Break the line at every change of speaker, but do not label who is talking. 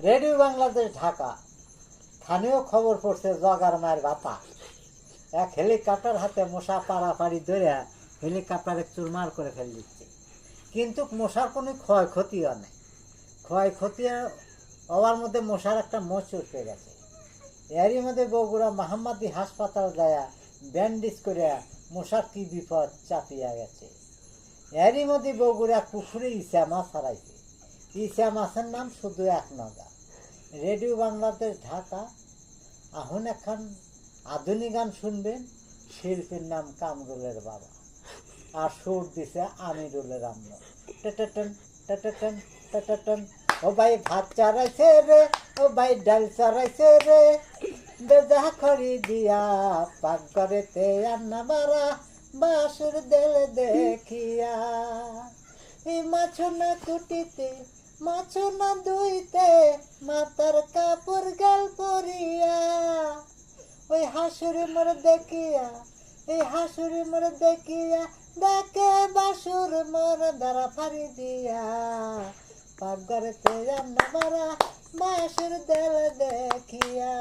Radio Bangladesh Dhaka. স্থানীয় খবর পড়ছে জগার মায়ের ভাতা। এক হেলিকপ্টার হাতে মশা পাড়াপাড়ি ধরে হেলিকপ্টারে চুরমার করে ফেলে দিচ্ছে, কিন্তু মশার কোনো ক্ষয়ক্ষতিও নেই। ক্ষয়ক্ষতি হওয়ার মধ্যে মশার একটা মোচ উঠে গেছে। এরই মধ্যে বগুড়া মাহাম্মাদি হাসপাতাল যায় ব্যান্ডেজ করে মশার কি বিপদ চাপিয়া গেছে। এরই মধ্যে বগুড়া পুকুরে ইসা মাছ হারাইছে। ইসা মাছের নাম শুধু এক নগা। রেডিও বাংলাদেশ ঢাকা। এখন এখন আধুনিক গান শুনবেন। শিল্পীর নাম কামরুলের বাবা, আর সুর দিছে আমিরুলের আম্মা। টেটেটেন টেটেটেন টেটেটেন। ও ভাই ভাত চড়াইছে রে, ও ভাই ডাল চড়াইছে রে, বেজা খড়ি দিয়া পাক করেতে রান্না বাড়া বাসুর দেলে দেখিয়া। এই মাছ না কুটিতে, মাছ না ধুইতে, মাথার কাপড় গাল পরিয়া। ওই হাসুরি মোর দেখিয়া, এই হাসুরি মোর দেখিয়া, ডাকে বাসুর মোর দ্বারা ফাড়ি দিয়া। পাকঘরেতে রান্না বাড়া বাসুর দেলে দেখিয়া।